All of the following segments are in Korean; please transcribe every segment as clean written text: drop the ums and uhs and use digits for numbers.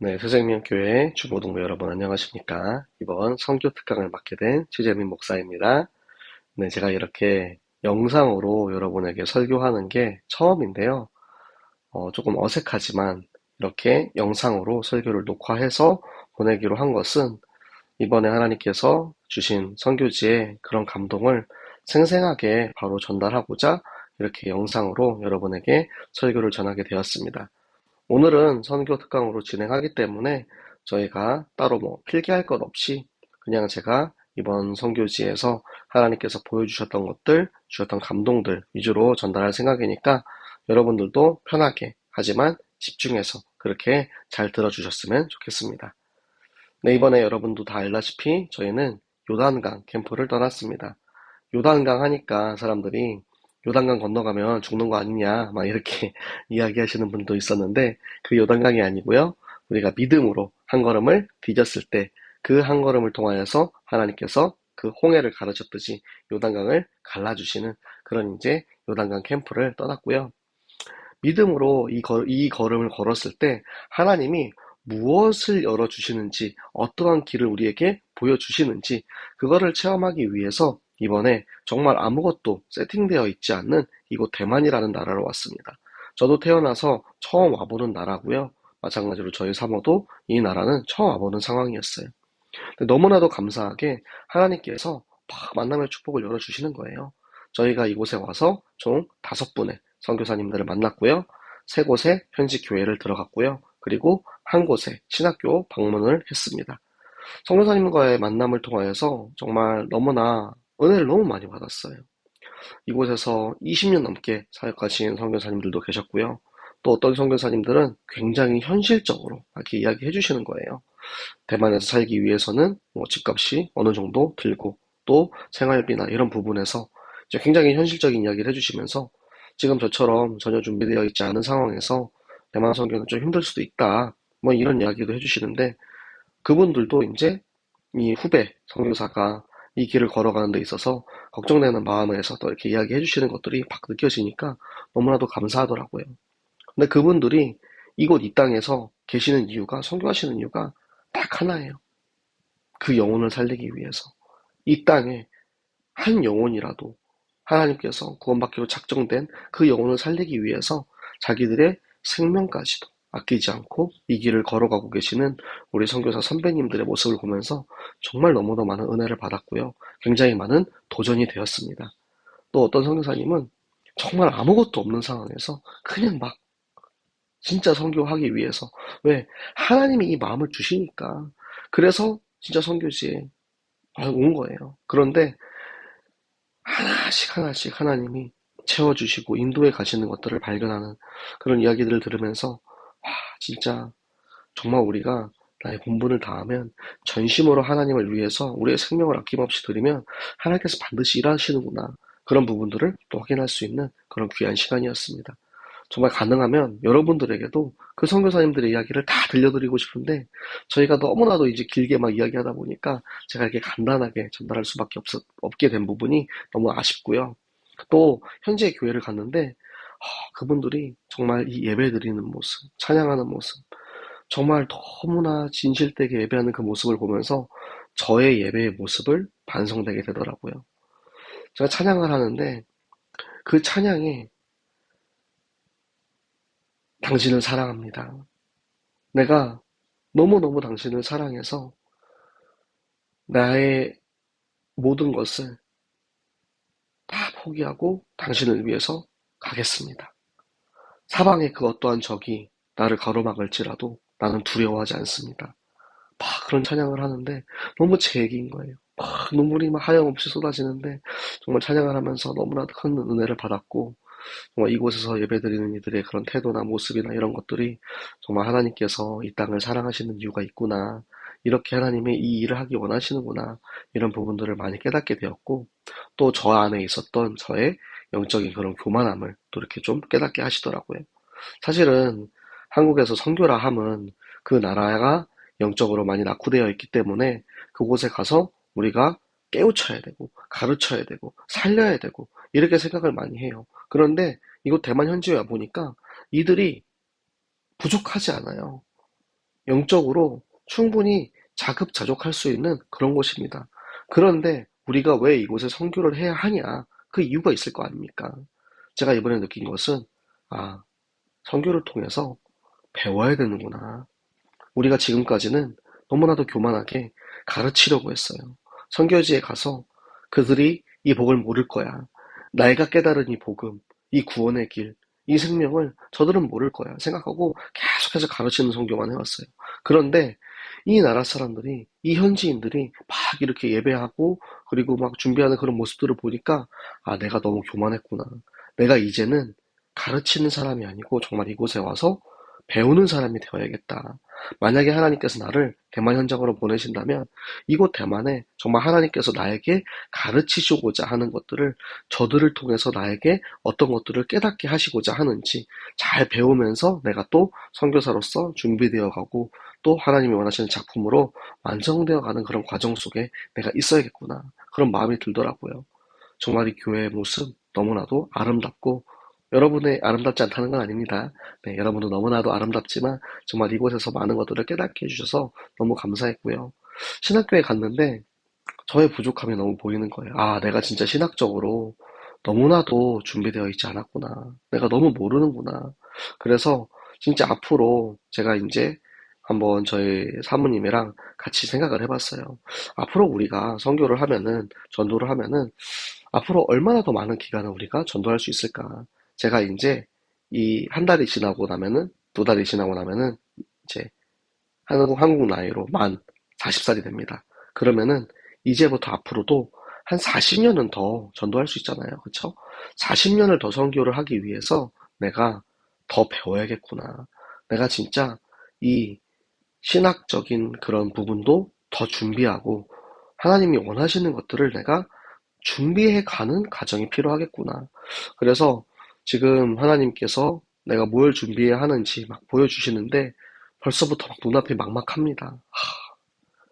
네, 새생명교회 주보동무 여러분 안녕하십니까? 이번 선교 특강을 맡게 된 최재민 목사입니다. 네, 제가 이렇게 영상으로 여러분에게 설교하는 게 처음인데요. 조금 어색하지만 이렇게 영상으로 설교를 녹화해서 보내기로 한 것은 이번에 하나님께서 주신 선교지의 그런 감동을 생생하게 바로 전달하고자 이렇게 영상으로 여러분에게 설교를 전하게 되었습니다. 오늘은 선교 특강으로 진행하기 때문에 저희가 따로 필기할 것 없이 그냥 제가 이번 선교지에서 하나님께서 보여주셨던 것들, 주셨던 감동들 위주로 전달할 생각이니까 여러분들도 편하게 하지만 집중해서 그렇게 잘 들어주셨으면 좋겠습니다. 네, 이번에 여러분도 다 알다시피 저희는 요단강 캠프를 떠났습니다. 요단강 하니까 사람들이 요단강 건너가면 죽는 거 아니냐 막 이렇게 이야기하시는 분도 있었는데 그 요단강이 아니고요. 우리가 믿음으로 한 걸음을 디뎠을 때 그 한 걸음을 통하여서 하나님께서 그 홍해를 가르쳤듯이 요단강을 갈라주시는 그런 이제 요단강 캠프를 떠났고요. 믿음으로 이 걸음을 걸었을 때 하나님이 무엇을 열어주시는지, 어떠한 길을 우리에게 보여주시는지, 그거를 체험하기 위해서 이번에 정말 아무것도 세팅되어 있지 않는 이곳 대만이라는 나라로 왔습니다. 저도 태어나서 처음 와보는 나라고요. 마찬가지로 저희 사모도 이 나라는 처음 와보는 상황이었어요. 근데 너무나도 감사하게 하나님께서 막 만남의 축복을 열어주시는 거예요. 저희가 이곳에 와서 총 5분의 선교사님들을 만났고요. 3곳의 현지 교회를 들어갔고요. 그리고 한 곳에 신학교 방문을 했습니다. 선교사님과의 만남을 통하여서 정말 너무나 은혜를 너무 많이 받았어요. 이곳에서 20년 넘게 사역하신 선교사님들도 계셨고요. 또 어떤 선교사님들은 굉장히 현실적으로 이렇게 이야기해 주시는 거예요. 대만에서 살기 위해서는 집값이 어느 정도 들고 또 생활비나 이런 부분에서 이제 굉장히 현실적인 이야기를 해주시면서 지금 저처럼 전혀 준비되어 있지 않은 상황에서 대만 선교는 좀 힘들 수도 있다. 뭐 이런 이야기도 해주시는데 그분들도 이제 이 후배 선교사가 이 길을 걸어가는 데 있어서 걱정되는 마음에서 또 이렇게 이야기해 주시는 것들이 막 느껴지니까 너무나도 감사하더라고요. 근데 그분들이 이곳 이 땅에서 계시는 이유가 선교하시는 이유가 딱 하나예요. 그 영혼을 살리기 위해서. 이 땅에 한 영혼이라도 하나님께서 구원받기로 작정된 그 영혼을 살리기 위해서 자기들의 생명까지도 아끼지 않고 이 길을 걸어가고 계시는 우리 선교사 선배님들의 모습을 보면서 정말 너무도 많은 은혜를 받았고요. 굉장히 많은 도전이 되었습니다. 또 어떤 선교사님은 정말 아무것도 없는 상황에서 그냥 막 진짜 선교하기 위해서 왜 하나님이 이 마음을 주시니까 그래서 진짜 선교지에 온 거예요. 그런데 하나씩 하나씩 하나님이 채워주시고 인도해 가시는 것들을 발견하는 그런 이야기들을 들으면서 와 진짜 정말 우리가 나의 본분을 다하면 전심으로 하나님을 위해서 우리의 생명을 아낌없이 드리면 하나님께서 반드시 일하시는구나 그런 부분들을 또 확인할 수 있는 그런 귀한 시간이었습니다. 정말 가능하면 여러분들에게도 그 선교사님들의 이야기를 다 들려드리고 싶은데 저희가 너무나도 이제 길게 막 이야기하다 보니까 제가 이렇게 간단하게 전달할 수밖에 없게 된 부분이 너무 아쉽고요. 또 현지의 교회를 갔는데 그분들이 정말 이 예배 드리는 모습, 찬양하는 모습, 정말 너무나 진실되게 예배하는 그 모습을 보면서 저의 예배의 모습을 반성되게 되더라고요. 제가 찬양을 하는데 그 찬양에 당신을 사랑합니다. 내가 너무너무 당신을 사랑해서 나의 모든 것을 다 포기하고 당신을 위해서 가겠습니다. 사방의 그 어떠한 적이 나를 가로막을지라도 나는 두려워하지 않습니다. 막 그런 찬양을 하는데 너무 제 얘기인 거예요. 막 눈물이 막 하염없이 쏟아지는데 정말 찬양을 하면서 너무나 큰 은혜를 받았고 정말 이곳에서 예배드리는 이들의 그런 태도나 모습이나 이런 것들이 정말 하나님께서 이 땅을 사랑하시는 이유가 있구나. 이렇게 하나님이 이 일을 하기 원하시는구나. 이런 부분들을 많이 깨닫게 되었고, 또 저 안에 있었던 저의 영적인 그런 교만함을 또 이렇게 좀 깨닫게 하시더라고요. 사실은 한국에서 선교라 함은 그 나라가 영적으로 많이 낙후되어 있기 때문에 그곳에 가서 우리가 깨우쳐야 되고, 가르쳐야 되고, 살려야 되고, 이렇게 생각을 많이 해요. 그런데 이곳 대만 현지에 와보니까 이들이 부족하지 않아요. 영적으로 충분히 자급자족할 수 있는 그런 곳입니다. 그런데 우리가 왜 이곳에 선교를 해야 하냐? 그 이유가 있을 거 아닙니까? 제가 이번에 느낀 것은, 아, 선교를 통해서 배워야 되는구나. 우리가 지금까지는 너무나도 교만하게 가르치려고 했어요. 선교지에 가서 그들이 이 복을 모를 거야. 내가 깨달은 이 복음, 이 구원의 길, 이 생명을 저들은 모를 거야. 생각하고 계속해서 가르치는 선교만 해왔어요. 그런데 이 나라 사람들이, 이 현지인들이 막 이렇게 예배하고 그리고 막 준비하는 그런 모습들을 보니까 아, 내가 너무 교만했구나. 내가 이제는 가르치는 사람이 아니고 정말 이곳에 와서 배우는 사람이 되어야겠다. 만약에 하나님께서 나를 대만 현장으로 보내신다면 이곳 대만에 정말 하나님께서 나에게 가르치시고자 하는 것들을 저들을 통해서 나에게 어떤 것들을 깨닫게 하시고자 하는지 잘 배우면서 내가 또 선교사로서 준비되어 가고 또 하나님이 원하시는 작품으로 완성되어 가는 그런 과정 속에 내가 있어야겠구나. 그런 마음이 들더라고요. 정말 이 교회의 모습 너무나도 아름답고 여러분의 아름답지 않다는 건 아닙니다. 네, 여러분도 너무나도 아름답지만 정말 이곳에서 많은 것들을 깨닫게 해주셔서 너무 감사했고요. 신학교에 갔는데 저의 부족함이 너무 보이는 거예요. 아, 내가 진짜 신학적으로 너무나도 준비되어 있지 않았구나. 내가 너무 모르는구나. 그래서 진짜 앞으로 제가 이제 한번 저희 사모님이랑 같이 생각을 해봤어요. 앞으로 우리가 선교를 하면은, 전도를 하면은, 앞으로 얼마나 더 많은 기간을 우리가 전도할 수 있을까? 제가 이제 이 한 달이 지나고 나면은, 두 달이 지나고 나면은, 이제 한국 나이로 만 40살이 됩니다. 그러면은 이제부터 앞으로도 한 40년은 더 전도할 수 있잖아요. 그쵸? 40년을 더 선교를 하기 위해서 내가 더 배워야겠구나. 내가 진짜 이 신학적인 그런 부분도 더 준비하고 하나님이 원하시는 것들을 내가 준비해 가는 과정이 필요하겠구나. 그래서 지금 하나님께서 내가 뭘 준비해야 하는지 막 보여주시는데 벌써부터 막 눈앞이 막막합니다.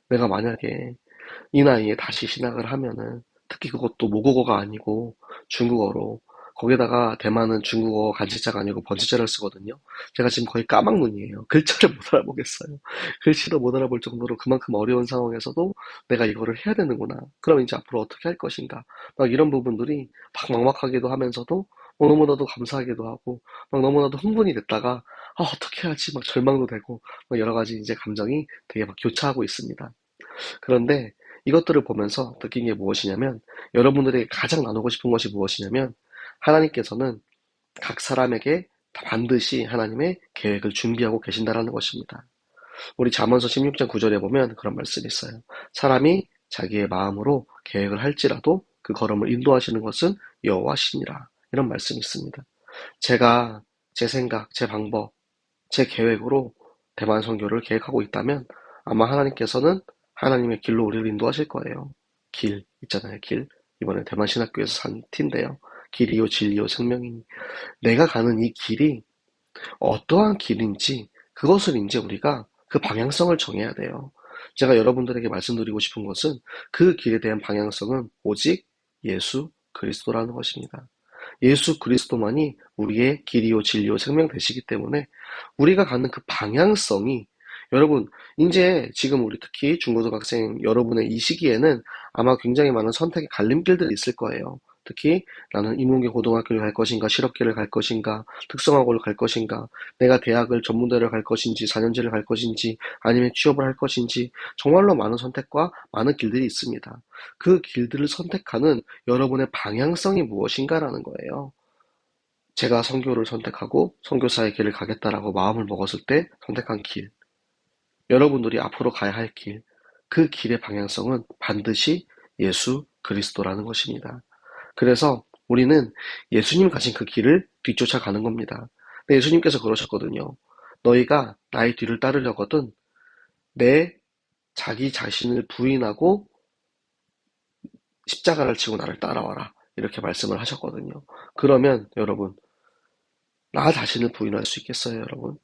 내가 만약에 이 나이에 다시 신학을 하면은 특히 그것도 모국어가 아니고 중국어로 거기다가 대만은 중국어 간지자가 아니고 번지자를 쓰거든요. 제가 지금 거의 까막눈이에요. 글자를 못 알아보겠어요. 글씨도 못 알아볼 정도로 그만큼 어려운 상황에서도 내가 이거를 해야 되는구나. 그럼 이제 앞으로 어떻게 할 것인가. 막 이런 부분들이 막 막막하기도 하면서도 너무나도 감사하기도 하고 막 너무나도 흥분이 됐다가 아, 어떻게 하지? 막 절망도 되고 막 여러 가지 이제 감정이 되게 막 교차하고 있습니다. 그런데 이것들을 보면서 느낀 게 무엇이냐면 여러분들에게 가장 나누고 싶은 것이 무엇이냐면 하나님께서는 각 사람에게 반드시 하나님의 계획을 준비하고 계신다라는 것입니다. 우리 잠언서 16장 9절에 보면 그런 말씀이 있어요. 사람이 자기의 마음으로 계획을 할지라도 그 걸음을 인도하시는 것은 여호와시니라. 이런 말씀이 있습니다. 제가 제 생각, 제 방법, 제 계획으로 대만 선교를 계획하고 있다면 아마 하나님께서는 하나님의 길로 우리를 인도하실 거예요. 길 있잖아요, 길. 이번에 대만 신학교에서 산 티인데요. 길이요 진리요 생명이니 내가 가는 이 길이 어떠한 길인지 그것을 이제 우리가 그 방향성을 정해야 돼요. 제가 여러분들에게 말씀드리고 싶은 것은 그 길에 대한 방향성은 오직 예수 그리스도라는 것입니다. 예수 그리스도만이 우리의 길이요 진리요 생명 되시기 때문에 우리가 가는 그 방향성이 여러분 이제 지금 우리 특히 중고등학생 여러분의 이 시기에는 아마 굉장히 많은 선택의 갈림길들이 있을 거예요. 특히 나는 인문계 고등학교를 갈 것인가 실업계를 갈 것인가 특성화고를 갈 것인가 내가 대학을 전문대를 갈 것인지 4년제를 갈 것인지 아니면 취업을 할 것인지 정말로 많은 선택과 많은 길들이 있습니다. 그 길들을 선택하는 여러분의 방향성이 무엇인가라는 거예요. 제가 선교를 선택하고 선교사의 길을 가겠다라고 마음을 먹었을 때 선택한 길, 여러분들이 앞으로 가야 할 길, 그 길의 방향성은 반드시 예수 그리스도라는 것입니다. 그래서 우리는 예수님 가신 그 길을 뒤쫓아가는 겁니다. 근데 예수님께서 그러셨거든요. 너희가 나의 뒤를 따르려거든 내 자기 자신을 부인하고 십자가를 지고 나를 따라와라. 이렇게 말씀을 하셨거든요. 그러면 여러분, 나 자신을 부인할 수 있겠어요, 여러분?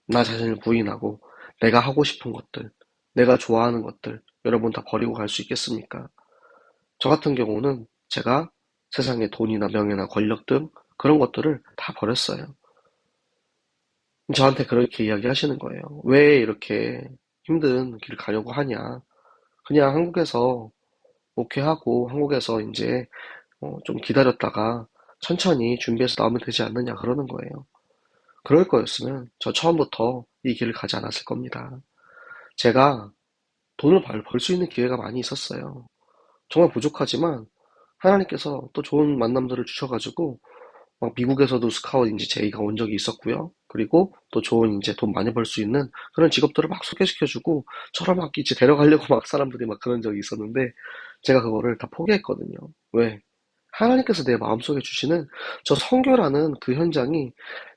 나 자신을 부인하고 내가 하고 싶은 것들, 내가 좋아하는 것들, 여러분 다 버리고 갈 수 있겠습니까? 저 같은 경우는 제가 세상의 돈이나 명예나 권력 등 그런 것들을 다 버렸어요. 저한테 그렇게 이야기하시는 거예요. 왜 이렇게 힘든 길을 가려고 하냐. 그냥 한국에서 목회하고 한국에서 이제 좀 기다렸다가 천천히 준비해서 나오면 되지 않느냐 그러는 거예요. 그럴 거였으면 저 처음부터 이 길을 가지 않았을 겁니다. 제가 돈을 벌 수 있는 기회가 많이 있었어요. 정말 부족하지만 하나님께서 또 좋은 만남들을 주셔가지고 막 미국에서도 스카웃 이제 제의가 온 적이 있었고요. 그리고 또 좋은 이제 돈 많이 벌 수 있는 그런 직업들을 막 소개시켜주고 저를 막 이제 데려가려고 막 사람들이 막 그런 적이 있었는데 제가 그거를 다 포기했거든요. 왜? 하나님께서 내 마음속에 주시는 저 선교라는 그 현장이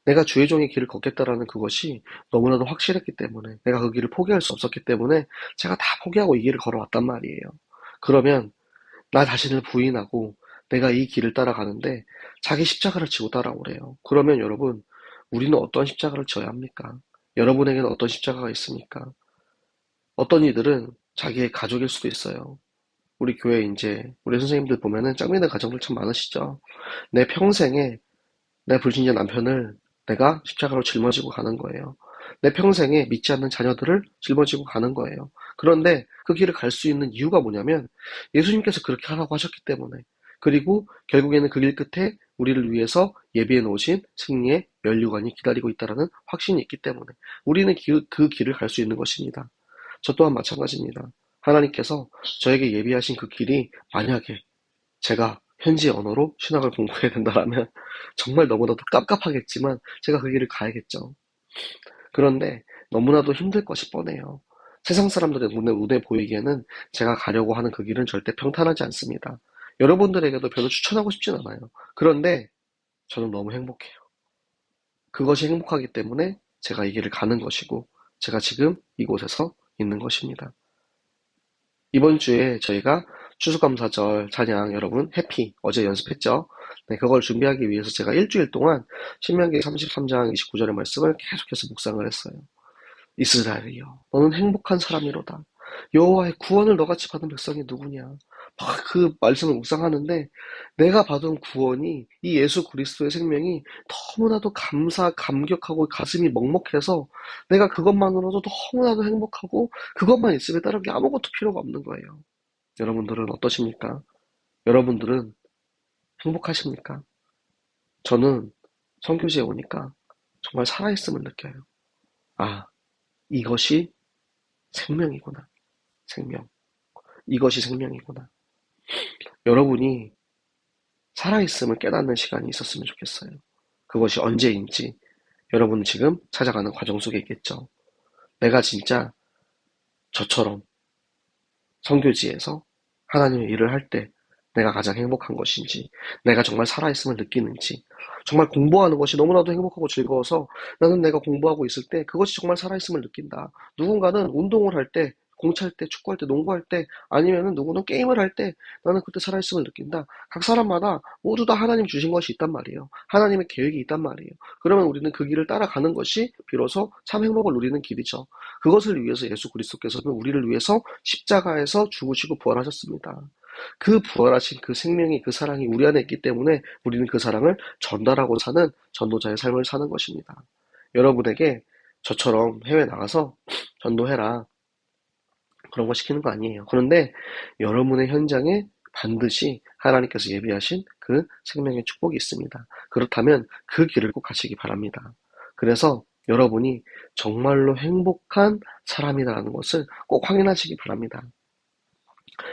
내가 주의 종의 길을 걷겠다라는 그것이 너무나도 확실했기 때문에 내가 그 길을 포기할 수 없었기 때문에 제가 다 포기하고 이 길을 걸어왔단 말이에요. 그러면 나 자신을 부인하고 내가 이 길을 따라가는데 자기 십자가를 지고 따라오래요. 그러면 여러분, 우리는 어떤 십자가를 져야 합니까? 여러분에게는 어떤 십자가가 있습니까? 어떤 이들은 자기의 가족일 수도 있어요. 우리 교회 이제 우리 선생님들 보면은 짝믿는 가정들 참 많으시죠. 내 평생에 내 불신자 남편을 내가 십자가로 짊어지고 가는 거예요. 내 평생에 믿지 않는 자녀들을 짊어지고 가는 거예요. 그런데 그 길을 갈 수 있는 이유가 뭐냐면 예수님께서 그렇게 하라고 하셨기 때문에 그리고 결국에는 그 길 끝에 우리를 위해서 예비해 놓으신 승리의 면류관이 기다리고 있다는 확신이 있기 때문에 우리는 그 길을 갈 수 있는 것입니다. 저 또한 마찬가지입니다. 하나님께서 저에게 예비하신 그 길이 만약에 제가 현지 언어로 신학을 공부해야 된다라면 정말 너무나도 깝깝하겠지만 제가 그 길을 가야겠죠. 그런데 너무나도 힘들 것이 뻔해요. 세상 사람들의 눈에 보이기에는 제가 가려고 하는 그 길은 절대 평탄하지 않습니다. 여러분들에게도 별로 추천하고 싶진 않아요. 그런데 저는 너무 행복해요. 그것이 행복하기 때문에 제가 이 길을 가는 것이고 제가 지금 이곳에서 있는 것입니다. 이번 주에 저희가 추수감사절 찬양 여러분 해피 어제 연습했죠? 네, 그걸 준비하기 위해서 제가 일주일 동안 신명기 33장 29절의 말씀을 계속해서 묵상을 했어요. 이스라엘이여 너는 행복한 사람이로다. 여호와의 구원을 너같이 받은 백성이 누구냐. 막 그 말씀을 묵상하는데 내가 받은 구원이 이 예수 그리스도의 생명이 너무나도 감격하고 가슴이 먹먹해서 내가 그것만으로도 너무나도 행복하고 그것만 있으면 다른 게 아무것도 필요가 없는 거예요. 여러분들은 어떠십니까? 여러분들은 행복하십니까? 저는 선교지에 오니까 정말 살아있음을 느껴요. 아, 이것이 생명이구나. 생명. 이것이 생명이구나. 여러분이 살아있음을 깨닫는 시간이 있었으면 좋겠어요. 그것이 언제인지 여러분은 지금 찾아가는 과정 속에 있겠죠. 내가 진짜 저처럼 선교지에서 하나님의 일을 할 때 내가 가장 행복한 것인지, 내가 정말 살아있음을 느끼는지, 정말 공부하는 것이 너무나도 행복하고 즐거워서 나는 내가 공부하고 있을 때 그것이 정말 살아있음을 느낀다. 누군가는 운동을 할 때, 공차할 때, 축구할 때, 농구할 때, 아니면은 누구는 게임을 할 때 나는 그때 살아있음을 느낀다. 각 사람마다 모두 다 하나님 주신 것이 있단 말이에요. 하나님의 계획이 있단 말이에요. 그러면 우리는 그 길을 따라가는 것이 비로소 참 행복을 누리는 길이죠. 그것을 위해서 예수 그리스도께서는 우리를 위해서 십자가에서 죽으시고 부활하셨습니다. 그 부활하신 그 생명이 그 사랑이 우리 안에 있기 때문에 우리는 그 사랑을 전달하고 사는 전도자의 삶을 사는 것입니다. 여러분에게 저처럼 해외 나가서 전도해라 그런 거 시키는 거 아니에요. 그런데 여러분의 현장에 반드시 하나님께서 예비하신 그 생명의 축복이 있습니다. 그렇다면 그 길을 꼭 가시기 바랍니다. 그래서 여러분이 정말로 행복한 사람이라는 것을 꼭 확인하시기 바랍니다.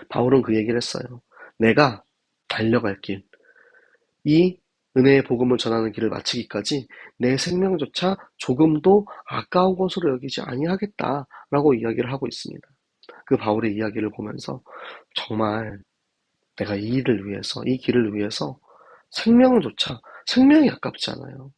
바울은 그 얘기를 했어요. 내가 달려갈 길, 이 은혜의 복음을 전하는 길을 마치기까지 내 생명조차 조금도 아까운 것으로 여기지 아니하겠다라고 이야기를 하고 있습니다. 그 바울의 이야기를 보면서 정말 내가 이 일을 위해서, 이 길을 위해서 생명이 아깝지 않아요.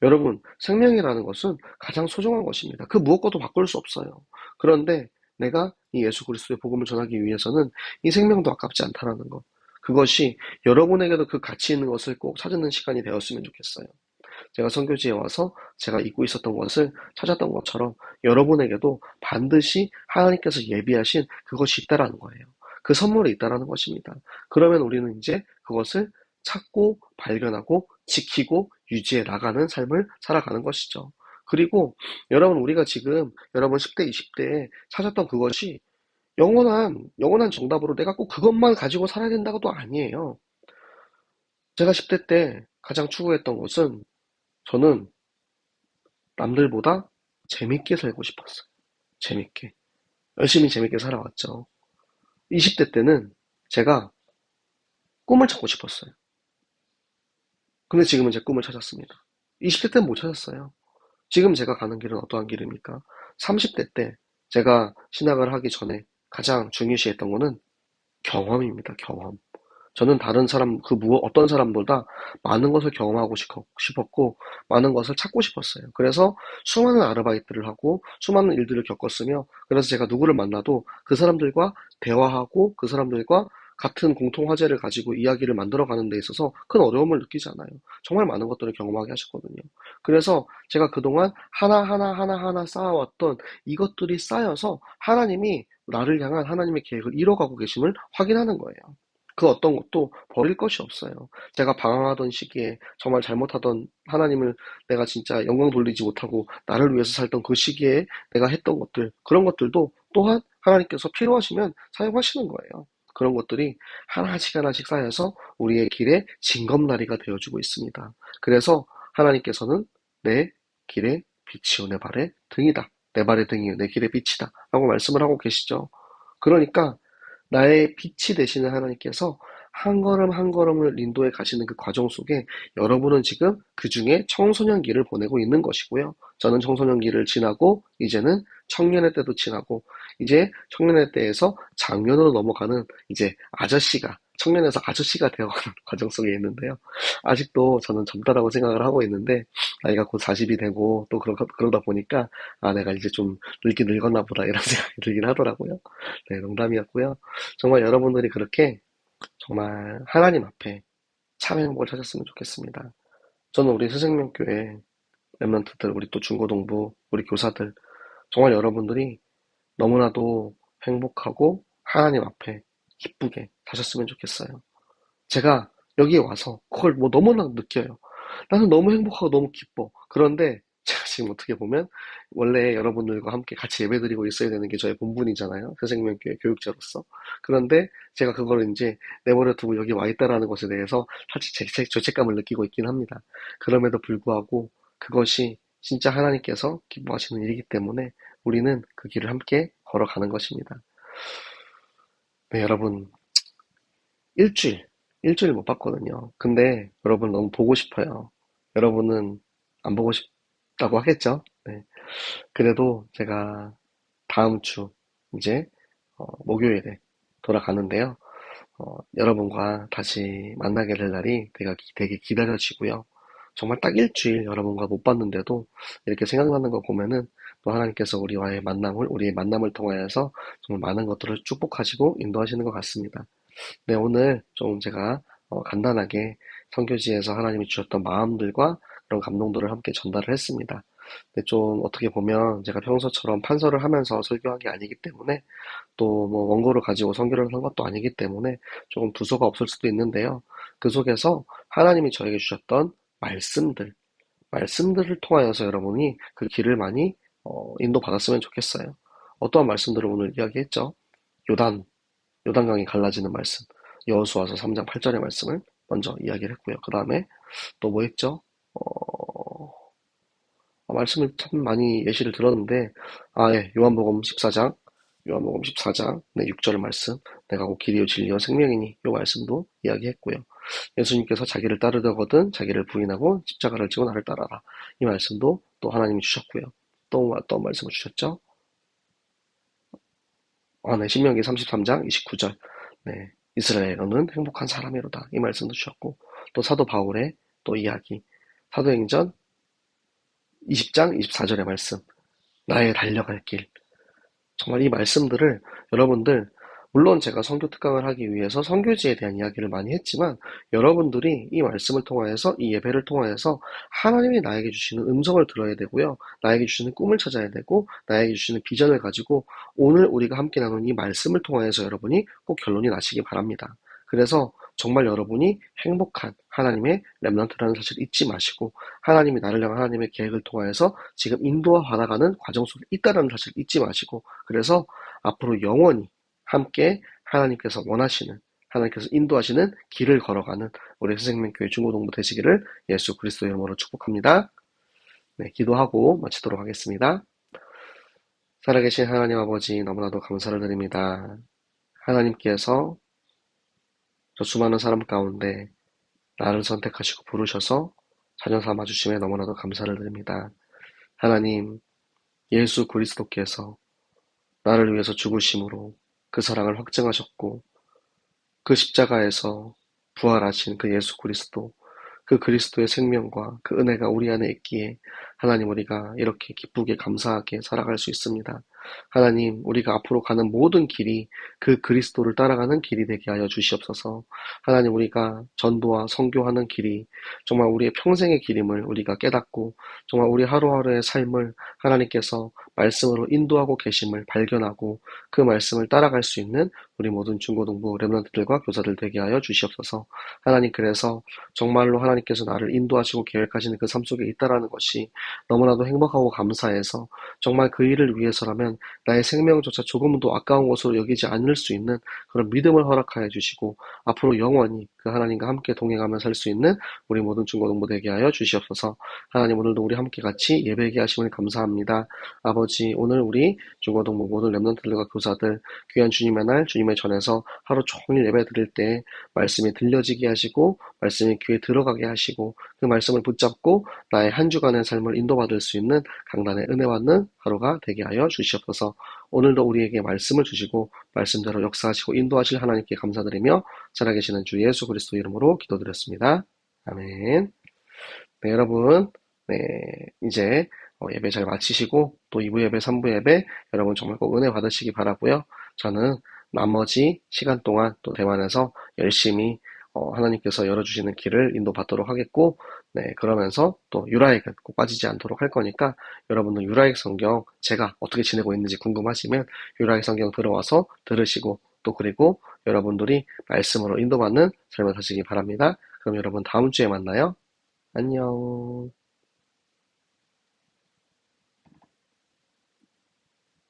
여러분, 생명이라는 것은 가장 소중한 것입니다. 그 무엇과도 바꿀 수 없어요. 그런데 내가 이 예수 그리스도의 복음을 전하기 위해서는 이 생명도 아깝지 않다라는 것. 그것이 여러분에게도 그 가치 있는 것을 꼭 찾는 시간이 되었으면 좋겠어요. 제가 선교지에 와서 제가 잊고 있었던 것을 찾았던 것처럼 여러분에게도 반드시 하나님께서 예비하신 그것이 있다라는 거예요. 그 선물이 있다라는 것입니다. 그러면 우리는 이제 그것을 찾고 발견하고 지키고 유지해 나가는 삶을 살아가는 것이죠. 그리고 여러분, 우리가 지금 여러분 10대, 20대에 찾았던 그것이 영원한 정답으로 내가 꼭 그것만 가지고 살아야 된다고도 아니에요. 제가 10대 때 가장 추구했던 것은 저는 남들보다 재밌게 살고 싶었어요. 재밌게. 열심히 재밌게 살아왔죠. 20대 때는 제가 꿈을 찾고 싶었어요. 근데 지금은 제 꿈을 찾았습니다. 20대 때는 못 찾았어요. 지금 제가 가는 길은 어떠한 길입니까? 30대 때 제가 신학을 하기 전에 가장 중요시했던 거는 경험입니다. 경험. 저는 다른 사람, 어떤 사람보다 많은 것을 경험하고 싶었고, 많은 것을 찾고 싶었어요. 그래서 수많은 아르바이트를 하고, 수많은 일들을 겪었으며, 그래서 제가 누구를 만나도 그 사람들과 대화하고, 그 사람들과 같은 공통 화제를 가지고 이야기를 만들어가는 데 있어서 큰 어려움을 느끼지 않아요. 정말 많은 것들을 경험하게 하셨거든요. 그래서 제가 그동안 하나하나 쌓아왔던 이것들이 쌓여서 하나님이 나를 향한 하나님의 계획을 이뤄가고 계심을 확인하는 거예요. 그 어떤 것도 버릴 것이 없어요. 제가 방황하던 시기에 정말 잘못하던 하나님을 내가 진짜 영광 돌리지 못하고 나를 위해서 살던 그 시기에 내가 했던 것들, 그런 것들도 또한 하나님께서 필요하시면 사용하시는 거예요. 그런 것들이 하나씩 쌓여서 우리의 길에 징검다리가 되어주고 있습니다. 그래서 하나님께서는 내 길의 빛이요 내 발의 등이다. 내 발의 등이요 내 길의 빛이다. 라고 말씀을 하고 계시죠. 그러니까 나의 빛이 되시는 하나님께서 한 걸음 한 걸음을 인도해 가시는 그 과정 속에 여러분은 지금 그 중에 청소년기를 보내고 있는 것이고요. 저는 청소년기를 지나고 이제는 청년의 때도 지나고 이제 청년의 때에서 장년으로 넘어가는 이제 청년에서 아저씨가 되어가는 과정 속에 있는데요. 아직도 저는 젊다라고 생각을 하고 있는데 나이가 곧 40이 되고 또 그러다 보니까 내가 이제 좀 늙긴 늙었나 보다 이런 생각이 들긴 하더라고요. 네, 농담이었고요. 정말 여러분들이 그렇게 정말 하나님 앞에 참 행복을 찾았으면 좋겠습니다. 저는 우리 새생명교회 랩런트들, 우리 또 중고동부, 우리 교사들, 정말 여러분들이 너무나도 행복하고 하나님 앞에 기쁘게 사셨으면 좋겠어요. 제가 여기에 와서 그걸 뭐 너무나 느껴요. 나는 너무 행복하고 너무 기뻐. 그런데 제가 지금 어떻게 보면 원래 여러분들과 함께 같이 예배드리고 있어야 되는 게 저의 본분이잖아요. 새생명교회 교육자로서. 그런데 제가 그걸 이제 내버려 두고 여기 와 있다라는 것에 대해서 사실 죄책감을 느끼고 있긴 합니다. 그럼에도 불구하고 그것이 진짜 하나님께서 기뻐하시는 일이기 때문에 우리는 그 길을 함께 걸어가는 것입니다. 네, 여러분. 일주일, 일주일 못 봤거든요. 근데 여러분 너무 보고 싶어요. 여러분은 안 보고 싶다고 하겠죠? 네. 그래도 제가 다음 주 이제 목요일에 돌아가는데요. 여러분과 다시 만나게 될 날이 되게 기다려지고요. 정말 딱 일주일 여러분과 못 봤는데도 이렇게 생각나는 거 보면은 또 하나님께서 우리의 만남을 통하여서 정말 많은 것들을 축복하시고 인도하시는 것 같습니다. 네, 오늘 좀 제가 간단하게 선교지에서 하나님이 주셨던 마음들과 그런 감동들을 함께 전달을 했습니다. 근데 좀 어떻게 보면 제가 평소처럼 판서를 하면서 설교한 게 아니기 때문에 또 뭐 원고를 가지고 선교를 한 것도 아니기 때문에 조금 두서가 없을 수도 있는데요. 그 속에서 하나님이 저에게 주셨던 말씀들을 통하여서 여러분이 그 길을 많이 인도받았으면 좋겠어요. 어떠한 말씀들을 오늘 이야기했죠? 요단, 요단강이 갈라지는 말씀, 여호수아서 3장 8절의 말씀을 먼저 이야기를 했고요. 그 다음에 또 뭐 했죠? 말씀을 참 많이 예시를 들었는데, 예, 요한복음 14장, 네, 6절 말씀, 내가 곧 길이요 진리요 생명이니, 요 말씀도 이야기했고요. 예수님께서 자기를 따르려거든 자기를 부인하고 십자가를 지고 나를 따라라. 이 말씀도 또 하나님이 주셨고요. 또 어떤 말씀을 주셨죠? 네, 신명기 33장 29절. 네, 이스라엘은 행복한 사람이로다. 이 말씀도 주셨고, 또 사도 바울의 또 이야기, 사도행전 20장 24절의 말씀, 나의 달려갈 길. 정말 이 말씀들을 여러분들, 물론 제가 선교 특강을 하기 위해서 선교지에 대한 이야기를 많이 했지만 여러분들이 이 말씀을 통하여서 이 예배를 통하여서 하나님이 나에게 주시는 음성을 들어야 되고요. 나에게 주시는 꿈을 찾아야 되고 나에게 주시는 비전을 가지고 오늘 우리가 함께 나눈 이 말씀을 통하여서 여러분이 꼭 결론이 나시기 바랍니다. 그래서 정말 여러분이 행복한 하나님의 렘넌트라는 사실을 잊지 마시고 하나님이 나를 향한 하나님의 계획을 통하여서 지금 인도와 받아가는 과정 속에 있다는 사실을 잊지 마시고 그래서 앞으로 영원히 함께 하나님께서 원하시는 하나님께서 인도하시는 길을 걸어가는 우리 새생명교회 중고동부 되시기를 예수 그리스도 이름으로 축복합니다. 네, 기도하고 마치도록 하겠습니다. 살아계신 하나님 아버지 너무나도 감사를 드립니다. 하나님께서 저 수많은 사람 가운데 나를 선택하시고 부르셔서 자녀 삼아 주심에 너무나도 감사를 드립니다. 하나님, 예수 그리스도께서 나를 위해서 죽으심으로 그 사랑을 확증하셨고 그 십자가에서 부활하신 그 예수 그리스도, 그 그리스도의 생명과 그 은혜가 우리 안에 있기에 하나님 우리가 이렇게 기쁘게 감사하게 살아갈 수 있습니다. 하나님, 우리가 앞으로 가는 모든 길이 그 그리스도를 따라가는 길이 되게 하여 주시옵소서. 하나님, 우리가 전도와 선교하는 길이 정말 우리의 평생의 길임을 우리가 깨닫고 정말 우리 하루하루의 삶을 하나님께서 말씀으로 인도하고 계심을 발견하고 그 말씀을 따라갈 수 있는 우리 모든 중고등부 렘넌트들과 교사들 되게 하여 주시옵소서. 하나님, 그래서 정말로 하나님께서 나를 인도하시고 계획하시는 그 삶 속에 있다라는 것이 너무나도 행복하고 감사해서 정말 그 일을 위해서라면 나의 생명조차 조금도 아까운 것으로 여기지 않을 수 있는 그런 믿음을 허락하여 주시고 앞으로 영원히 그 하나님과 함께 동행하며 살 수 있는 우리 모든 중고등부 되게 하여 주시옵소서. 하나님, 오늘도 우리 함께 같이 예배하게 하심을 감사합니다. 아버지, 오늘 우리 중고등부 모든 렘넌트들과 교사들 귀한 주님의 날 주님의 전에서 하루 종일 예배 드릴 때 말씀이 들려지게 하시고 말씀이 귀에 들어가게 하시고 그 말씀을 붙잡고 나의 한 주간의 삶을 인도받을 수 있는 강단의 은혜 받는 하루가 되게 하여 주시옵소서. 오늘도 우리에게 말씀을 주시고 말씀대로 역사하시고 인도하실 하나님께 감사드리며 살아계시는 주 예수 그리스도 이름으로 기도드렸습니다. 아멘. 네, 여러분, 네, 이제 예배 잘 마치시고 또 2부 예배, 3부 예배 여러분 정말 꼭 은혜 받으시기 바라고요. 저는 나머지 시간 동안 또 대만에서 열심히 하나님께서 열어주시는 길을 인도받도록 하겠고, 네, 그러면서 또 유라액은 꼭 빠지지 않도록 할 거니까 여러분들 유라액 성경 제가 어떻게 지내고 있는지 궁금하시면 유라액 성경 들어와서 들으시고 또 그리고 여러분들이 말씀으로 인도받는 삶을 사시기 바랍니다. 그럼 여러분 다음 주에 만나요. 안녕.